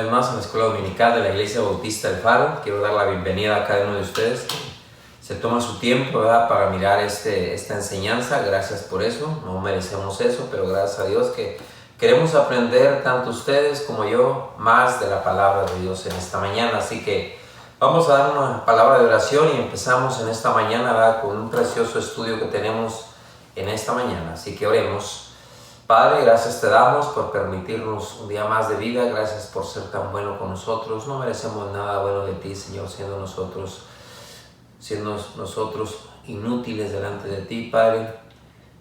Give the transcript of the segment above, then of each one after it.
vez más a la Escuela Dominical de la Iglesia Bautista del Faro. Quiero dar la bienvenida a cada uno de ustedes que se toma su tiempo, ¿verdad?, para mirar esta enseñanza. Gracias por eso, no merecemos eso, pero gracias a Dios que queremos aprender, tanto ustedes como yo, más de la palabra de Dios en esta mañana. Así que vamos a dar una palabra de oración y empezamos en esta mañana, ¿verdad?, con un precioso estudio que tenemos en esta mañana. Así que oremos. Padre, gracias te damos por permitirnos un día más de vida. Gracias por ser tan bueno con nosotros. No merecemos nada bueno de ti, Señor, siendo nosotros inútiles delante de ti, Padre.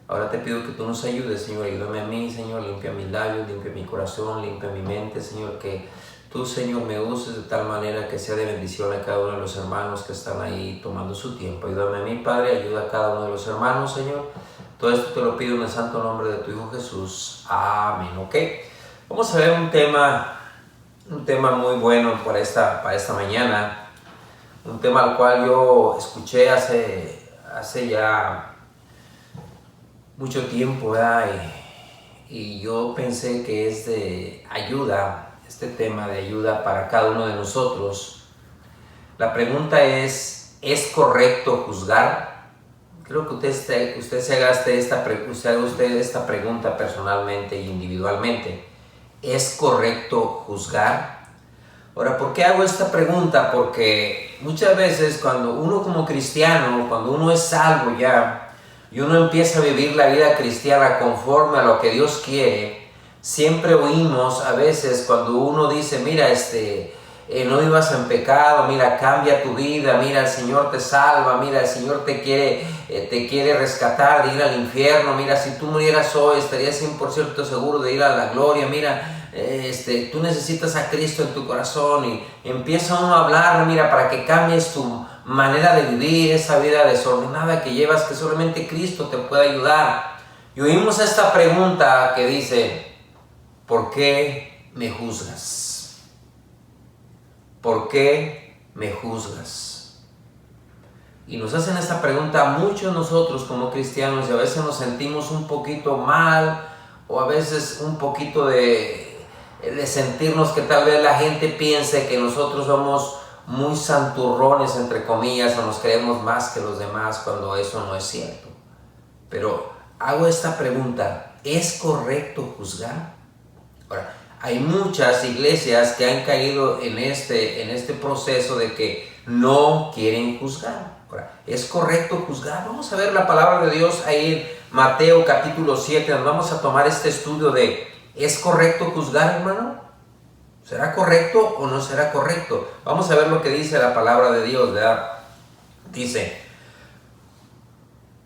Ahora te pido que tú nos ayudes, Señor. Ayúdame a mí, Señor. Limpia mis labios, limpia mi corazón, limpia mi mente, Señor. Que tú, Señor, me uses de tal manera que sea de bendición a cada uno de los hermanos que están ahí tomando su tiempo. Ayúdame a mí, Padre. Ayuda a cada uno de los hermanos, Señor. Todo esto te lo pido en el santo nombre de tu Hijo Jesús. Amén. Ok. Vamos a ver un tema muy bueno para esta mañana. Un tema al cual yo escuché hace ya mucho tiempo, ¿verdad? Y yo pensé que es de ayuda, este tema de ayuda para cada uno de nosotros. La pregunta ¿es correcto juzgar? Creo que usted se haga esta pregunta personalmente e individualmente. ¿Es correcto juzgar? Ahora, ¿por qué hago esta pregunta? Porque muchas veces cuando uno como cristiano, cuando uno es salvo ya, y uno empieza a vivir la vida cristiana conforme a lo que Dios quiere, siempre oímos a veces cuando uno dice, mira, no vivas en pecado, mira, cambia tu vida, mira, el Señor te salva, mira, el Señor te quiere rescatar de ir al infierno, mira, si tú murieras hoy estarías 100% seguro de ir a la gloria, mira, tú necesitas a Cristo en tu corazón, y empieza uno a hablar, mira, para que cambies tu manera de vivir, esa vida desordenada que llevas, que solamente Cristo te puede ayudar. Y oímos esta pregunta que dice, ¿por qué me juzgas? ¿Por qué me juzgas? Y nos hacen esta pregunta a muchos nosotros como cristianos, y a veces nos sentimos un poquito mal, o a veces un poquito de sentirnos que tal vez la gente piense que nosotros somos muy santurrones, entre comillas, o nos creemos más que los demás, cuando eso no es cierto. Pero hago esta pregunta, ¿es correcto juzgar? Ahora, hay muchas iglesias que han caído en este proceso de que no quieren juzgar. Ahora, ¿es correcto juzgar? Vamos a ver la palabra de Dios ahí en Mateo capítulo 7. Nos vamos a tomar este estudio de ¿es correcto juzgar, hermano? ¿Será correcto o no será correcto? Vamos a ver lo que dice la palabra de Dios, ¿verdad? Dice,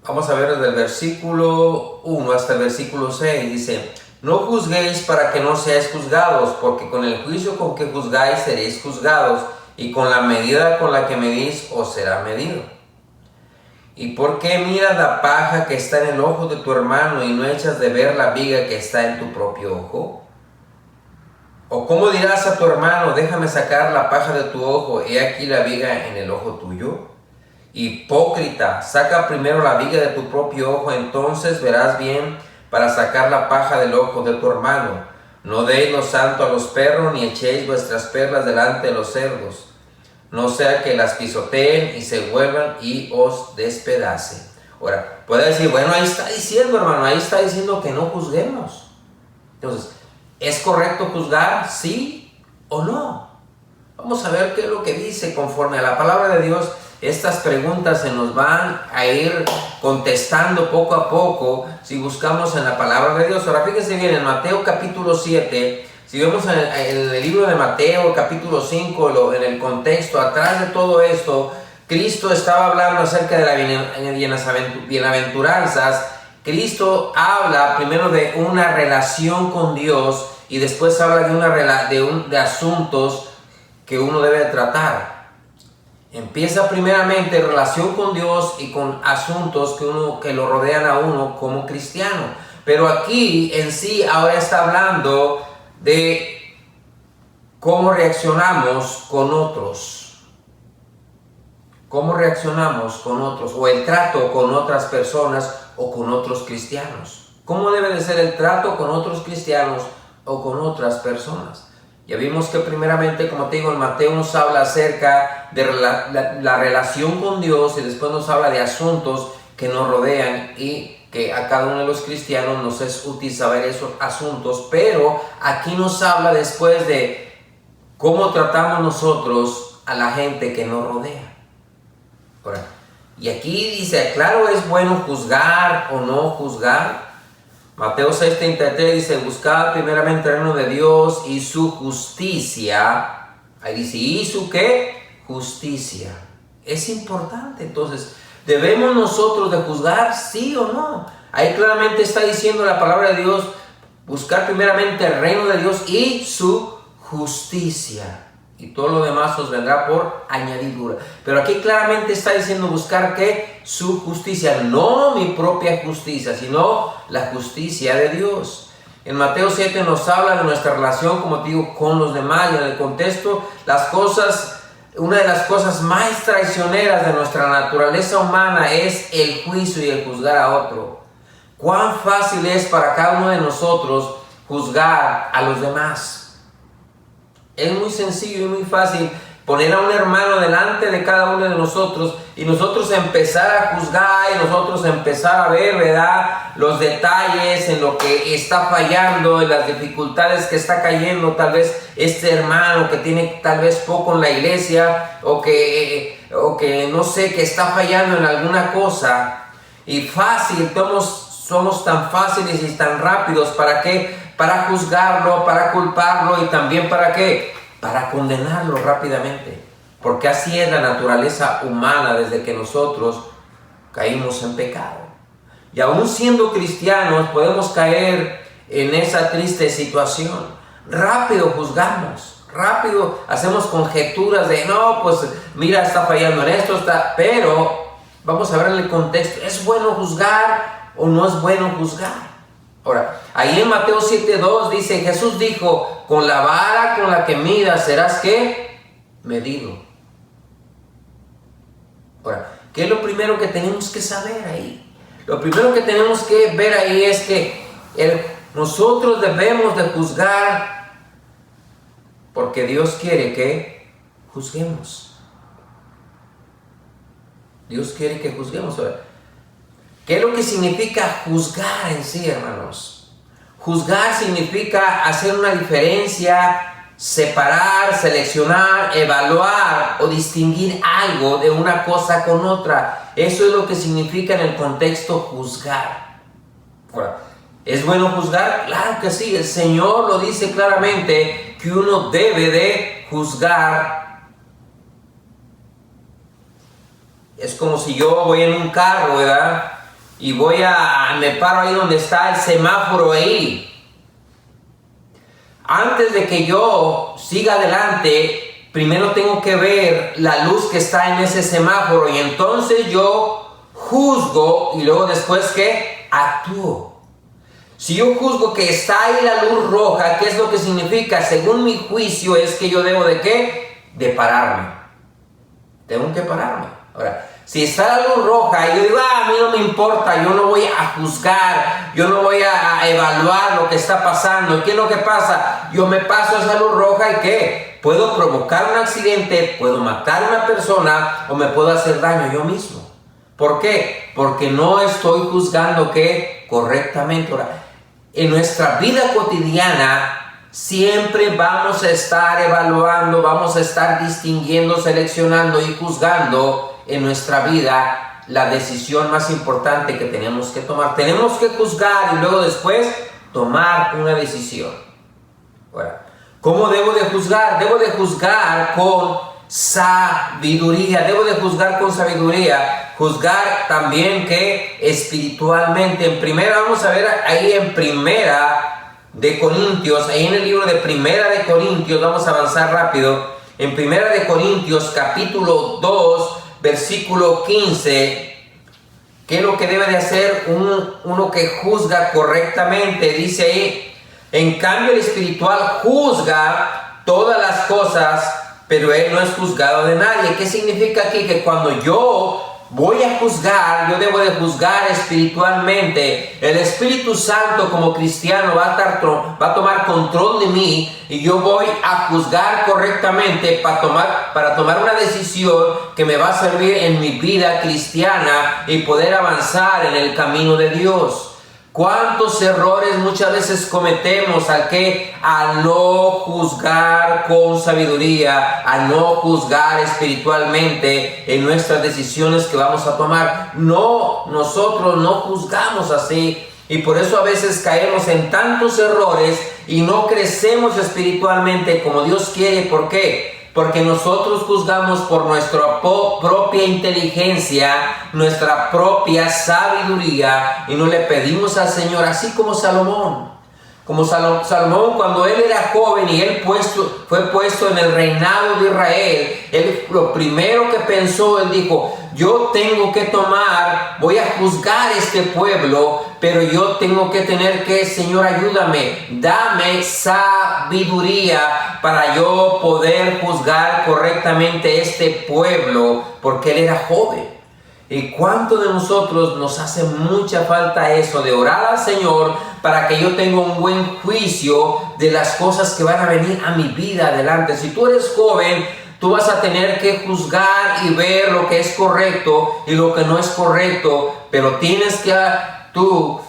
vamos a ver desde el versículo 1 hasta el versículo 6, dice, no juzguéis para que no seáis juzgados, porque con el juicio con que juzgáis seréis juzgados, y con la medida con la que medís os será medido. ¿Y por qué miras la paja que está en el ojo de tu hermano y no echas de ver la viga que está en tu propio ojo? ¿O cómo dirás a tu hermano, déjame sacar la paja de tu ojo, he aquí la viga en el ojo tuyo? Hipócrita, saca primero la viga de tu propio ojo, entonces verás bien para sacar la paja del ojo de tu hermano. No deis lo santo a los perros, ni echéis vuestras perlas delante de los cerdos, no sea que las pisoteen y se vuelvan y os despedacen. Ahora, puede decir, bueno, ahí está diciendo, hermano, ahí está diciendo que no juzguemos. Entonces, ¿es correcto juzgar? ¿Sí o no? Vamos a ver qué es lo que dice conforme a la palabra de Dios. Estas preguntas se nos van a ir contestando poco a poco si buscamos en la palabra de Dios. Ahora fíjense bien, en Mateo capítulo 7, si vemos en el libro de Mateo capítulo 5, en el contexto, atrás de todo esto, Cristo estaba hablando acerca de las bienaventuranzas. Cristo habla primero de una relación con Dios y después habla de asuntos que uno debe tratar. Empieza primeramente en relación con Dios y con asuntos que lo rodean a uno como cristiano. Pero aquí en sí ahora está hablando de cómo reaccionamos con otros. Cómo reaccionamos con otros, o el trato con otras personas o con otros cristianos. ¿Cómo debe de ser el trato con otros cristianos o con otras personas? Ya vimos que primeramente, como te digo, en Mateo nos habla acerca de la relación con Dios y después nos habla de asuntos que nos rodean y que a cada uno de los cristianos nos es útil saber esos asuntos, pero aquí nos habla después de cómo tratamos nosotros a la gente que nos rodea. Ahora, y aquí dice, claro, es bueno juzgar o no juzgar. Mateo 6:33 dice, buscad primeramente el reino de Dios y su justicia. Ahí dice, ¿y su qué? Justicia. Es importante, entonces, ¿debemos nosotros de juzgar, sí o no? Ahí claramente está diciendo la palabra de Dios, buscar primeramente el reino de Dios y su justicia. Y todo lo demás os vendrá por añadidura. Pero aquí claramente está diciendo buscar ¿qué? Su justicia. No mi propia justicia, sino la justicia de Dios. En Mateo 7 nos habla de nuestra relación, como te digo, con los demás. Y en el contexto, una de las cosas más traicioneras de nuestra naturaleza humana es el juicio y el juzgar a otro. Cuán fácil es para cada uno de nosotros juzgar a los demás. Es muy sencillo y muy fácil poner a un hermano delante de cada uno de nosotros y nosotros empezar a juzgar y nosotros empezar a ver, ¿verdad?, los detalles en lo que está fallando, en las dificultades que está cayendo tal vez este hermano que tiene tal vez poco en la iglesia o que no sé, que está fallando en alguna cosa. Y fácil, somos tan fáciles y tan rápidos, ¿para qué? Para juzgarlo, para culparlo y también ¿para qué? Para condenarlo rápidamente. Porque así es la naturaleza humana desde que nosotros caímos en pecado. Y aún siendo cristianos podemos caer en esa triste situación. Rápido juzgamos, rápido hacemos conjeturas de no, pues mira, está fallando en esto, pero vamos a ver el contexto. ¿Es bueno juzgar o no es bueno juzgar? Ahora, ahí en Mateo 7:2 dice, Jesús dijo, con la vara con la que midas serás ¿qué? Medido. Ahora, ¿qué es lo primero que tenemos que saber ahí? Lo primero que tenemos que ver ahí es que nosotros debemos de juzgar porque Dios quiere que juzguemos. Dios quiere que juzguemos. Ahora, ¿qué es lo que significa juzgar en sí, hermanos? Juzgar significa hacer una diferencia, separar, seleccionar, evaluar o distinguir algo de una cosa con otra. Eso es lo que significa en el contexto juzgar. Ahora, ¿es bueno juzgar? Claro que sí. El Señor lo dice claramente que uno debe de juzgar. Es como si yo voy en un carro, ¿verdad? Y me paro ahí donde está el semáforo ahí. Antes de que yo siga adelante, primero tengo que ver la luz que está en ese semáforo y entonces yo juzgo y luego después ¿qué? Actúo. Si yo juzgo que está ahí la luz roja, ¿qué es lo que significa? Según mi juicio es que yo debo de ¿qué? De pararme. Tengo que pararme. Ahora, si está la luz roja y yo digo, a mí no me importa, yo no voy a juzgar, yo no voy a evaluar lo que está pasando. ¿Qué es lo que pasa? Yo me paso esa luz roja y ¿qué? Puedo provocar un accidente, puedo matar a una persona o me puedo hacer daño yo mismo. ¿Por qué? Porque no estoy juzgando ¿qué? Correctamente. Ahora, en nuestra vida cotidiana siempre vamos a estar evaluando, vamos a estar distinguiendo, seleccionando y juzgando en nuestra vida la decisión más importante que tenemos que tomar. Tenemos que juzgar y luego después tomar una decisión. Ahora, ¿cómo debo de juzgar? Debo de juzgar con sabiduría. Debo de juzgar con sabiduría. Juzgar también que espiritualmente. En primera, vamos a ver ahí en Primera de Corintios, ahí en el libro de Primera de Corintios, vamos a avanzar rápido. En Primera de Corintios, capítulo 2, versículo 15, ¿qué es lo que debe de hacer uno que juzga correctamente? Dice ahí, en cambio el espiritual juzga todas las cosas, pero él no es juzgado de nadie. ¿Qué significa aquí? Que cuando yo voy a juzgar, yo debo de juzgar espiritualmente. El Espíritu Santo como cristiano va a tomar control de mí y yo voy a juzgar correctamente para tomar una decisión que me va a servir en mi vida cristiana y poder avanzar en el camino de Dios. ¿Cuántos errores muchas veces cometemos al no juzgar con sabiduría, al no juzgar espiritualmente en nuestras decisiones que vamos a tomar? No, nosotros no juzgamos así y por eso a veces caemos en tantos errores y no crecemos espiritualmente como Dios quiere. ¿Por qué? Porque nosotros juzgamos por nuestra propia inteligencia, nuestra propia sabiduría y no le pedimos al Señor, así como Salomón. Como Salomón, cuando él era joven y él fue puesto en el reinado de Israel, él lo primero que pensó, él dijo, yo tengo que voy a juzgar este pueblo, pero yo tengo que Señor, ayúdame, dame sabiduría para yo poder juzgar correctamente este pueblo, porque él era joven. ¿Y cuánto de nosotros nos hace mucha falta eso de orar al Señor para que yo tenga un buen juicio de las cosas que van a venir a mi vida adelante? Si tú eres joven, tú vas a tener que juzgar y ver lo que es correcto y lo que no es correcto, pero tienes que tú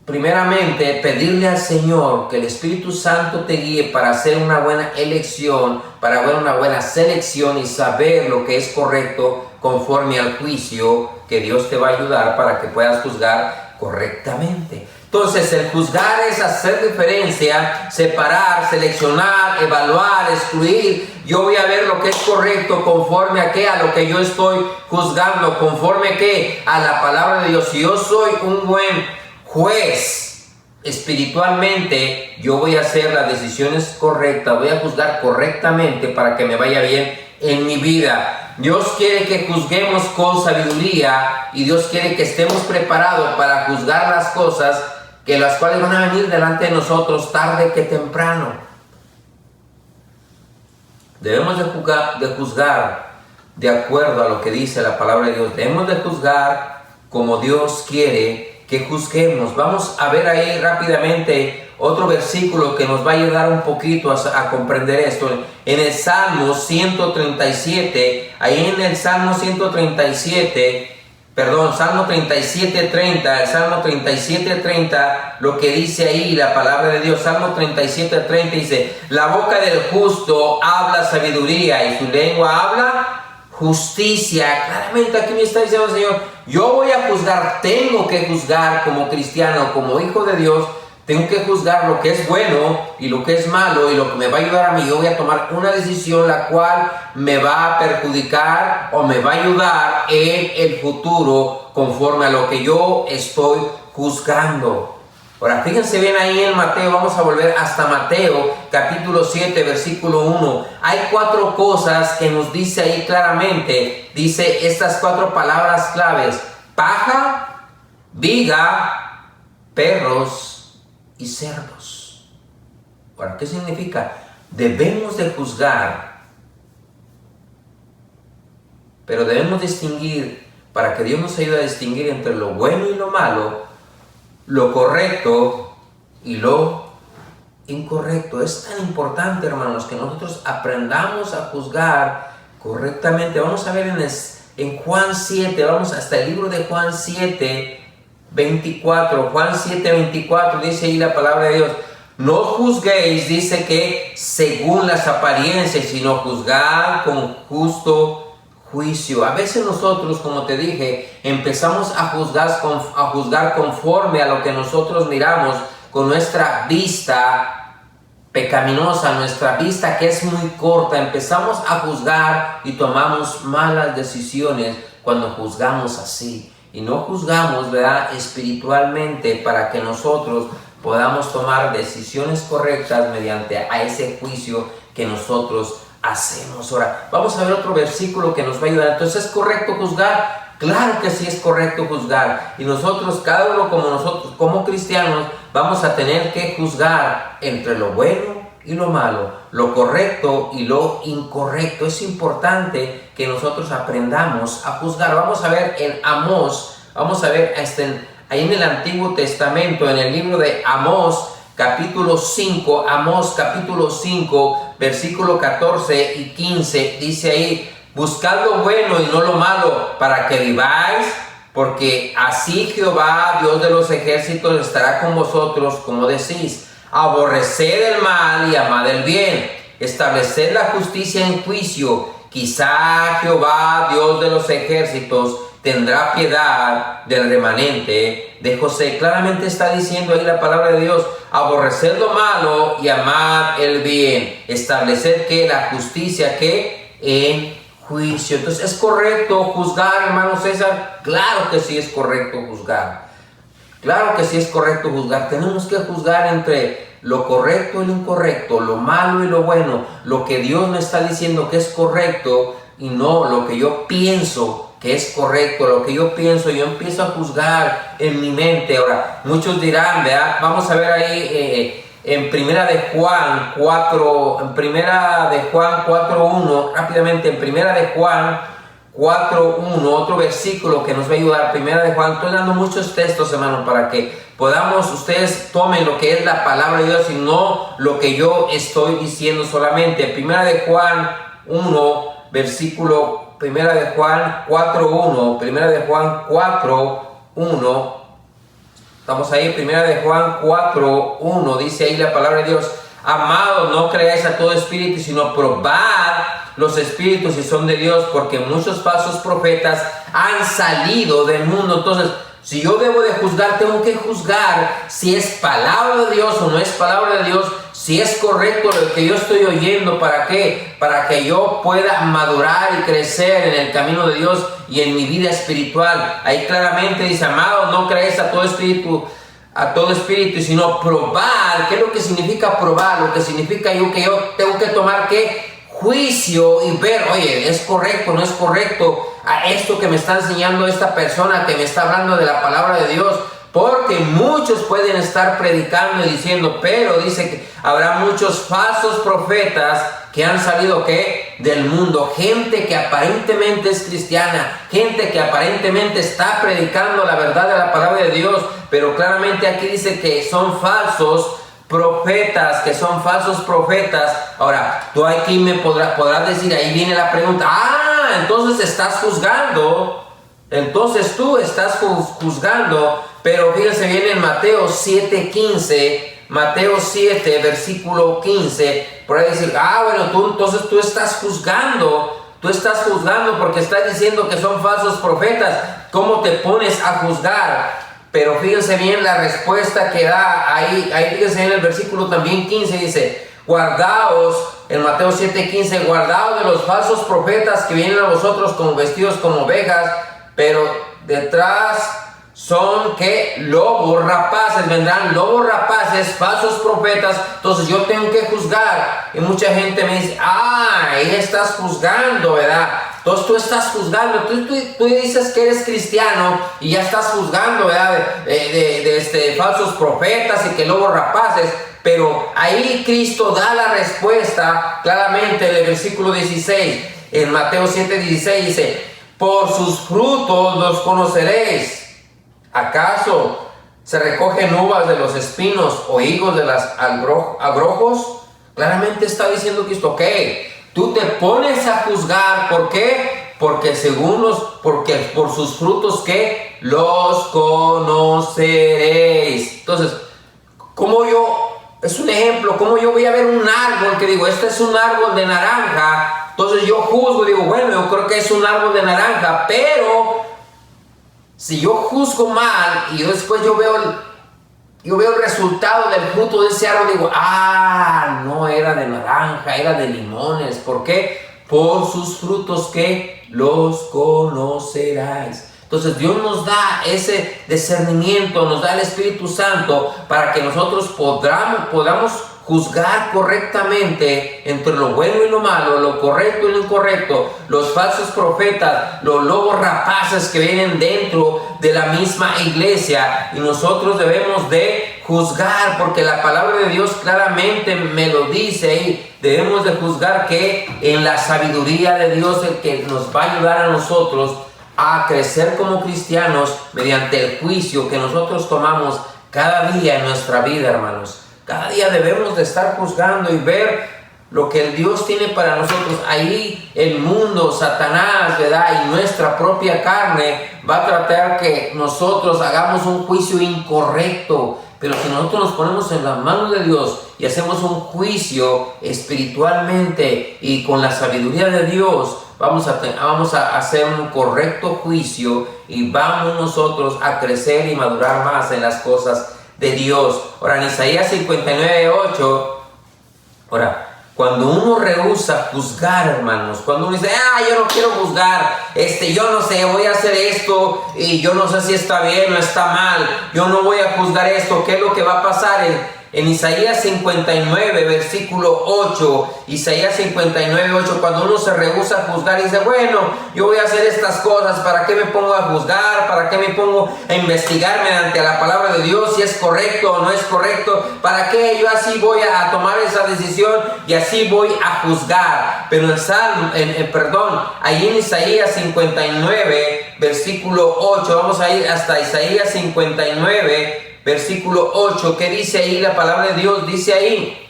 primeramente pedirle al Señor que el Espíritu Santo te guíe para hacer una buena elección, para hacer una buena selección y saber lo que es correcto conforme al juicio que Dios te va a ayudar para que puedas juzgar correctamente. Entonces, el juzgar es hacer diferencia, separar, seleccionar, evaluar, excluir. Yo voy a ver lo que es correcto conforme a lo que yo estoy juzgando, conforme a la palabra de Dios. Si yo soy un buen juez espiritualmente, yo voy a hacer las decisiones correctas, voy a juzgar correctamente para que me vaya bien en mi vida. Dios quiere que juzguemos con sabiduría y Dios quiere que estemos preparados para juzgar las cosas las cuales van a venir delante de nosotros tarde que temprano. Debemos de juzgar de acuerdo a lo que dice la palabra de Dios. Debemos de juzgar como Dios quiere que juzguemos. Vamos a ver ahí rápidamente otro versículo que nos va a ayudar un poquito a comprender esto. En el Salmo 137, ahí en el Salmo 137, Salmo 37:30, el Salmo 37:30, lo que dice ahí la palabra de Dios, Salmo 37:30 dice, la boca del justo habla sabiduría y su lengua habla justicia. Claramente aquí me está diciendo el Señor, yo voy a juzgar, tengo que juzgar como cristiano, como hijo de Dios, tengo que juzgar lo que es bueno y lo que es malo y lo que me va a ayudar a mí. Yo voy a tomar una decisión la cual me va a perjudicar o me va a ayudar en el futuro conforme a lo que yo estoy juzgando. Ahora, fíjense bien ahí en Mateo, vamos a volver hasta Mateo, capítulo 7, versículo 1. Hay 4 cosas que nos dice ahí claramente. Dice estas 4 palabras claves: paja, viga, perros y cerdos. Ahora, ¿qué significa? Debemos de juzgar, pero debemos distinguir, para que Dios nos ayude a distinguir entre lo bueno y lo malo, lo correcto y lo incorrecto. Es tan importante, hermanos, que nosotros aprendamos a juzgar correctamente. Vamos a ver en Juan 7, vamos hasta el libro de Juan 7, 24, Juan 7, 24, dice ahí la palabra de Dios, no juzguéis, dice que según las apariencias, sino juzgad con justo juicio. A veces nosotros, como te dije, empezamos a juzgar conforme a lo que nosotros miramos con nuestra vista pecaminosa, nuestra vista que es muy corta. Empezamos a juzgar y tomamos malas decisiones cuando juzgamos así. Y no juzgamos, ¿verdad?, espiritualmente para que nosotros podamos tomar decisiones correctas mediante a ese juicio que nosotros hacemos. Ahora, vamos a ver otro versículo que nos va a ayudar. Entonces, ¿es correcto juzgar? Claro que sí es correcto juzgar. Y nosotros, cada uno como nosotros, como cristianos, vamos a tener que juzgar entre lo bueno y lo malo, lo correcto y lo incorrecto. Es importante que nosotros aprendamos a juzgar. Vamos a ver en Amós, vamos a ver ahí en el Antiguo Testamento, en el libro de Amós, capítulo 5, Amós capítulo 5, versículo 14 y 15, dice ahí: buscad lo bueno y no lo malo, para que viváis, porque así Jehová, Dios de los ejércitos, estará con vosotros, como decís. Aborreced el mal y amad el bien, estableced la justicia en juicio. Quizá Jehová, Dios de los ejércitos, tendrá piedad del remanente de José. Claramente está diciendo ahí la palabra de Dios: aborreced lo malo y amad el bien, estableced que la justicia que en juicio. Entonces, ¿es correcto juzgar, hermano César? Claro que sí es correcto juzgar. Claro que sí es correcto juzgar. Tenemos que juzgar entre lo correcto y lo incorrecto, lo malo y lo bueno, lo que Dios me está diciendo que es correcto y no lo que yo pienso que es correcto, lo que yo pienso. Yo empiezo a juzgar en mi mente. Ahora, muchos dirán, ¿verdad? Vamos a ver ahí en Primera de Juan 4:1, rápidamente, en Primera de Juan 4:1, otro versículo que nos va a ayudar. Primera de Juan, estoy dando muchos textos, hermano, para que podamos, ustedes tomen lo que es la palabra de Dios y no lo que yo estoy diciendo solamente. Primera de Juan 1, versículo, Primera de Juan 4:1, Primera de Juan 4:1, estamos ahí, Primera de Juan 4:1, dice ahí la palabra de Dios: amados, no creáis a todo espíritu, sino probad los espíritus si son de Dios, porque muchos falsos profetas han salido del mundo. Entonces, si yo debo de juzgar, tengo que juzgar si es palabra de Dios o no es palabra de Dios, si es correcto lo que yo estoy oyendo. ¿Para qué? Para que yo pueda madurar y crecer en el camino de Dios y en mi vida espiritual. Ahí claramente dice: amados, no creáis a todo espíritu, sino probar. ¿Qué es lo que significa probar? Lo que significa que yo tengo que tomar juicio y ver, oye, ¿es correcto o no es correcto a esto que me está enseñando esta persona que me está hablando de la palabra de Dios? Porque muchos pueden estar predicando y diciendo, pero dice que habrá muchos falsos profetas que han salido del mundo. Gente que aparentemente es cristiana, gente que aparentemente está predicando la verdad de la palabra de Dios, pero claramente aquí dice que son falsos profetas, que son falsos profetas. Ahora, tú aquí me podrás decir, ahí viene la pregunta: entonces estás juzgando, entonces tú estás juzgando. Pero fíjense bien en Mateo 7:15, Mateo 7, versículo 15, por ahí dice: bueno, entonces tú estás juzgando porque estás diciendo que son falsos profetas. ¿Cómo te pones a juzgar? Pero fíjense bien la respuesta que da ahí fíjense en el versículo también 15, dice: guardaos, en Mateo 7:15, guardaos de los falsos profetas que vienen a vosotros como vestidos como ovejas, pero detrás son lobos rapaces. Vendrán lobos rapaces, falsos profetas. Entonces yo tengo que juzgar. Y mucha gente me dice: ahí estás juzgando, ¿verdad? Entonces tú estás juzgando, tú dices que eres cristiano y ya estás juzgando, ¿verdad? De falsos profetas y que lobos rapaces. Pero ahí Cristo da la respuesta claramente en el versículo 16. En Mateo 7:16 dice: por sus frutos los conoceréis. ¿Acaso se recogen uvas de los espinos o higos de las agrojos? Claramente está diciendo Cristo, tú te pones a juzgar. ¿Por qué? Porque por sus frutos los conoceréis. Entonces, es un ejemplo, como yo voy a ver un árbol que digo, este es un árbol de naranja, entonces yo juzgo, digo, bueno, yo creo que es un árbol de naranja, pero si yo juzgo mal y después yo veo el resultado del fruto de ese árbol, digo, no era de naranja, era de limones. ¿Por qué? Por sus frutos los conocerás. Entonces Dios nos da ese discernimiento, nos da el Espíritu Santo para que nosotros podamos juzgar correctamente entre lo bueno y lo malo, lo correcto y lo incorrecto, los falsos profetas, los lobos rapaces que vienen dentro de la misma iglesia y nosotros debemos de juzgar, porque la palabra de Dios claramente me lo dice y debemos de juzgar que en la sabiduría de Dios, el que nos va a ayudar a nosotros a crecer como cristianos mediante el juicio que nosotros tomamos cada día en nuestra vida, hermanos. Cada día debemos de estar juzgando y ver lo que el Dios tiene para nosotros. Ahí el mundo, Satanás, ¿verdad? Y nuestra propia carne va a tratar que nosotros hagamos un juicio incorrecto. Pero si nosotros nos ponemos en las manos de Dios y hacemos un juicio espiritualmente y con la sabiduría de Dios, vamos a hacer un correcto juicio y vamos nosotros a crecer y madurar más en las cosas de Dios. Ahora, en Isaías 59:8, ahora, cuando uno rehúsa juzgar, hermanos, cuando uno dice, yo no quiero juzgar, yo no sé, voy a hacer esto y yo no sé si está bien o está mal, yo no voy a juzgar esto, ¿qué es lo que va a pasar? En Isaías 59, versículo 8, Isaías 59:8, cuando uno se rehúsa a juzgar y dice, bueno, yo voy a hacer estas cosas, ¿para qué me pongo a juzgar? ¿Para qué me pongo a investigar mediante la palabra de Dios si es correcto o no es correcto? ¿Para qué yo así voy a tomar esa decisión y así voy a juzgar? Pero ahí en Isaías 59, versículo 8, vamos a ir hasta Isaías 59, versículo 8, ¿qué dice ahí la palabra de Dios? Dice ahí,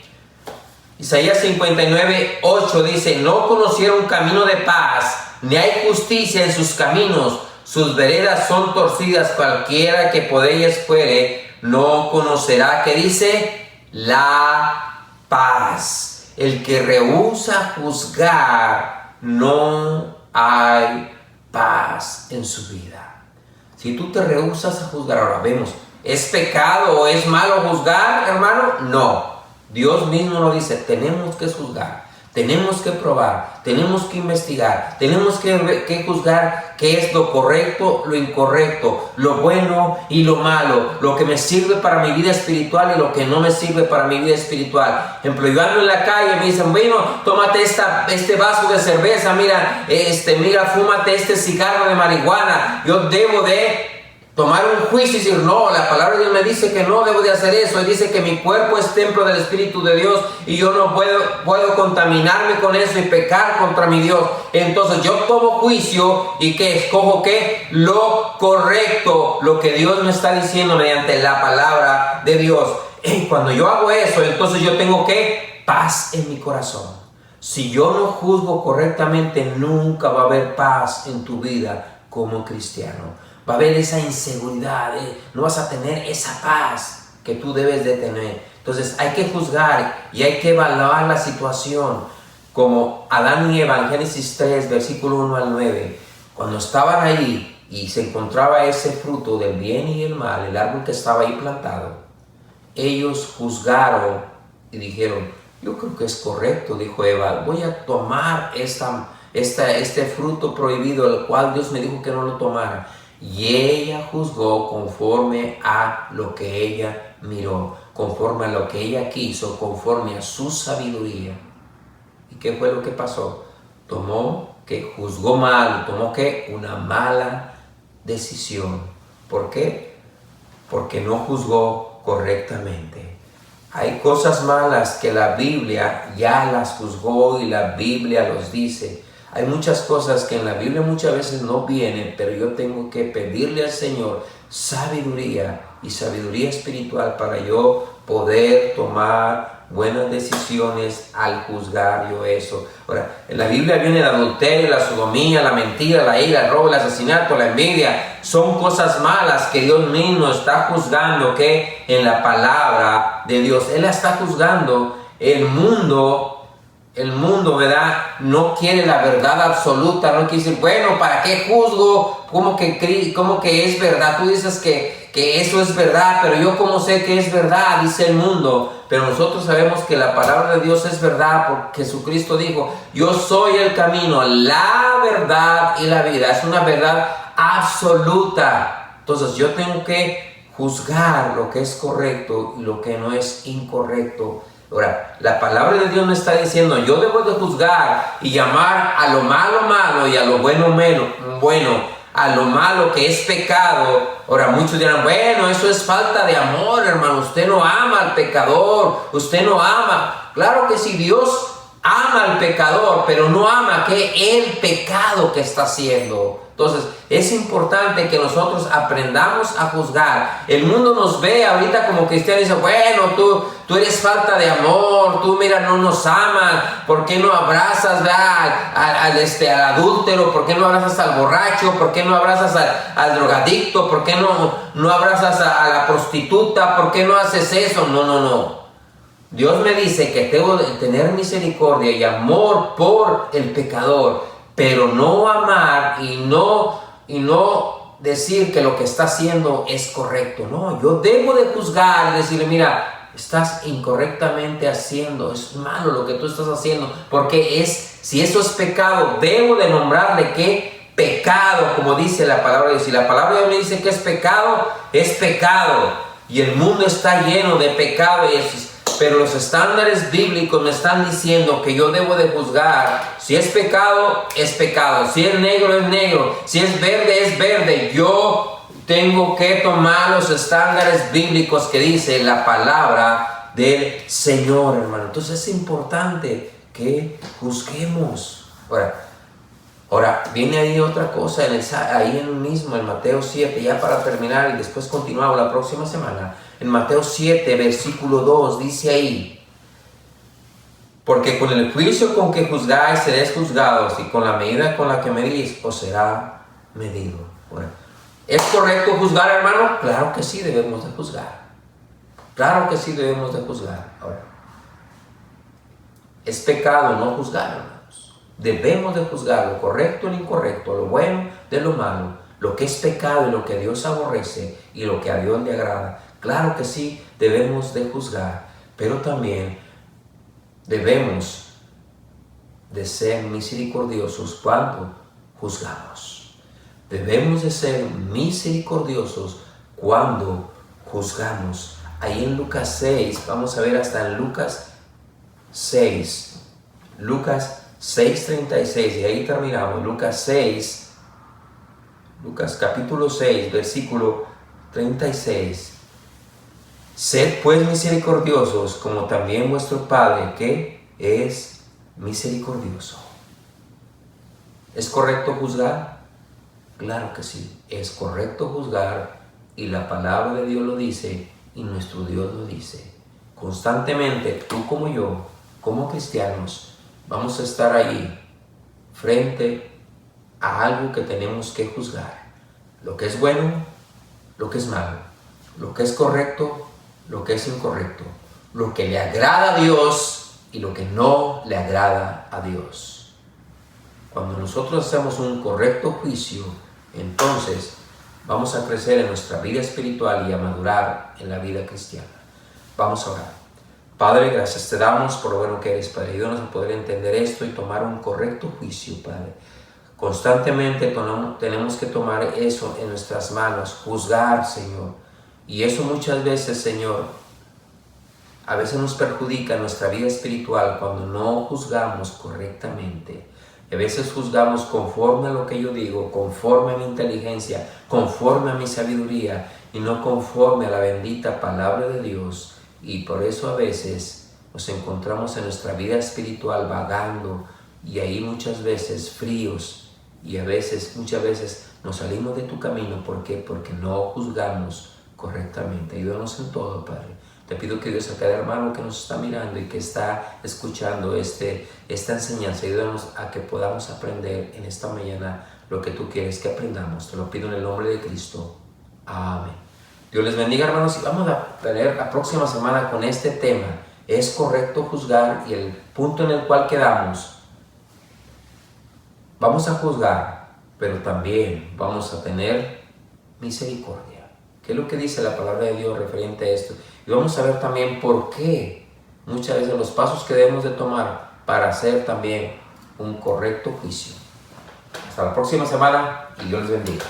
Isaías 59:8 dice, no conocieron camino de paz, ni hay justicia en sus caminos, sus veredas son torcidas, cualquiera que por ellas fuere, no conocerá, ¿qué dice? La paz. El que rehúsa juzgar, no hay paz en su vida. Si tú te rehusas a juzgar, ahora vemos, ¿es pecado o es malo juzgar, hermano? No. Dios mismo lo dice, tenemos que juzgar, tenemos que probar, tenemos que investigar, tenemos que juzgar qué es lo correcto, lo incorrecto, lo bueno y lo malo, lo que me sirve para mi vida espiritual y lo que no me sirve para mi vida espiritual. Por ejemplo, yo ando en la calle y me dicen, bueno, tómate este vaso de cerveza, mira, fúmate este cigarro de marihuana. Yo debo de tomar un juicio y decir, no, la palabra de Dios me dice que no debo de hacer eso. Y dice que mi cuerpo es templo del Espíritu de Dios y yo no puedo contaminarme con eso y pecar contra mi Dios. Entonces yo tomo juicio y que escojo que lo correcto, lo que Dios me está diciendo mediante la palabra de Dios. Y cuando yo hago eso, entonces yo tengo que paz en mi corazón. Si yo no juzgo correctamente, nunca va a haber paz en tu vida como cristiano. Va a haber esa inseguridad, no vas a tener esa paz que tú debes de tener. Entonces hay que juzgar y hay que evaluar la situación. Como Adán y Eva en Génesis 3, versículo 1 al 9. Cuando estaban ahí y se encontraba ese fruto del bien y el mal, el árbol que estaba ahí plantado, ellos juzgaron y dijeron, yo creo que es correcto, dijo Eva, voy a tomar este fruto prohibido, el cual Dios me dijo que no lo tomara. Y ella juzgó conforme a lo que ella miró, conforme a lo que ella quiso, conforme a su sabiduría. ¿Y qué fue lo que pasó? Juzgó mal, tomó una mala decisión. ¿Por qué? Porque no juzgó correctamente. Hay cosas malas que la Biblia ya las juzgó y la Biblia los dice. Hay muchas cosas que en la Biblia muchas veces no vienen, pero yo tengo que pedirle al Señor sabiduría y sabiduría espiritual para yo poder tomar buenas decisiones al juzgar yo eso. Ahora, en la Biblia viene el adulterio, la sodomía, la mentira, la ira, el robo, el asesinato, la envidia. Son cosas malas que Dios mismo está juzgando que en la palabra de Dios. Él la está juzgando. El mundo, ¿verdad? No quiere la verdad absoluta, no quiere decir, bueno, ¿para qué juzgo? ¿Cómo que es verdad? Tú dices que eso es verdad, pero yo cómo sé que es verdad, dice el mundo. Pero nosotros sabemos que la palabra de Dios es verdad, porque Jesucristo dijo, yo soy el camino, la verdad y la vida. Es una verdad absoluta. Entonces yo tengo que juzgar lo que es correcto y lo que no es incorrecto. Ahora, la palabra de Dios me está diciendo, yo debo de juzgar y llamar a lo malo malo y a lo bueno bueno, a lo malo que es pecado. Ahora muchos dirán, bueno, eso es falta de amor, hermano. Usted no ama al pecador, usted no ama. Claro que sí, Dios ama al pecador, pero no ama el pecado que está haciendo. Entonces es importante que nosotros aprendamos a juzgar. El mundo nos ve ahorita como cristianos y dice, bueno, tú eres falta de amor, tú mira, no nos amas, ¿por qué no abrazas al adúltero? ¿Por qué no abrazas al borracho? ¿Por qué no abrazas al drogadicto? ¿Por qué no abrazas a la prostituta? ¿Por qué no haces eso? No. Dios me dice que tengo de tener misericordia y amor por el pecador, pero no amar y no decir que lo que está haciendo es correcto. No, yo debo de juzgar y decirle, mira, estás incorrectamente haciendo, es malo lo que tú estás haciendo, porque si eso es pecado, debo de nombrarle que pecado, como dice la palabra de Dios. Si la palabra de Dios me dice que es pecado, y el mundo está lleno de pecado pero los estándares bíblicos me están diciendo que yo debo de juzgar. Si es pecado, es pecado. Si es negro, es negro. Si es verde, es verde. Yo tengo que tomar los estándares bíblicos que dice la palabra del Señor, hermano. Entonces es importante que juzguemos. Ahora, viene ahí otra cosa, ahí en mismo, en Mateo 7, ya para terminar y después continuamos la próxima semana. En Mateo 7, versículo 2, dice ahí, porque con el juicio con que juzgáis seréis juzgados, y con la medida con la que medís os será medido. Bueno, ¿es correcto juzgar, hermano? Claro que sí, debemos de juzgar. Claro que sí, debemos de juzgar. Ahora, es pecado no juzgar, hermanos. Debemos de juzgar lo correcto y lo incorrecto, lo bueno de lo malo, lo que es pecado y lo que Dios aborrece y lo que a Dios le agrada. Claro que sí, debemos de juzgar, pero también debemos de ser misericordiosos cuando juzgamos. Debemos de ser misericordiosos cuando juzgamos. Ahí en Lucas 6, vamos a ver hasta en Lucas 6:36, y ahí terminamos. Lucas capítulo 6, versículo 36. Sed pues misericordiosos, como también vuestro Padre, que es misericordioso. ¿Es correcto juzgar? Claro que sí, es correcto juzgar, y la palabra de Dios lo dice, y nuestro Dios lo dice. Constantemente, tú como yo, como cristianos, vamos a estar ahí, frente a algo que tenemos que juzgar. Lo que es bueno, lo que es malo, lo que es correcto, lo que es incorrecto, lo que le agrada a Dios y lo que no le agrada a Dios. Cuando nosotros hacemos un correcto juicio, entonces vamos a crecer en nuestra vida espiritual y a madurar en la vida cristiana. Vamos a orar. Padre, gracias te damos por lo bueno que eres, Padre. Ayúdanos a poder entender esto y tomar un correcto juicio, Padre. Constantemente tenemos que tomar eso en nuestras manos, juzgar, Señor. Y eso muchas veces, Señor, a veces nos perjudica en nuestra vida espiritual cuando no juzgamos correctamente. A veces juzgamos conforme a lo que yo digo, conforme a mi inteligencia, conforme a mi sabiduría y no conforme a la bendita palabra de Dios. Y por eso a veces nos encontramos en nuestra vida espiritual vagando y ahí muchas veces fríos, y muchas veces nos salimos de tu camino. ¿Por qué? Porque no juzgamos correctamente. Ayúdanos en todo, Padre. Te pido que Dios, a cada hermano que nos está mirando y que está escuchando esta enseñanza, ayúdanos a que podamos aprender en esta mañana lo que tú quieres que aprendamos. Te lo pido en el nombre de Cristo. Amén. Dios les bendiga, hermanos, y vamos a ver la próxima semana con este tema. ¿Es correcto juzgar? Y el punto en el cual quedamos, vamos a juzgar, pero también vamos a tener misericordia. ¿Qué es lo que dice la palabra de Dios referente a esto? Y vamos a ver también por qué muchas veces los pasos que debemos de tomar para hacer también un correcto juicio. Hasta la próxima semana y Dios les bendiga.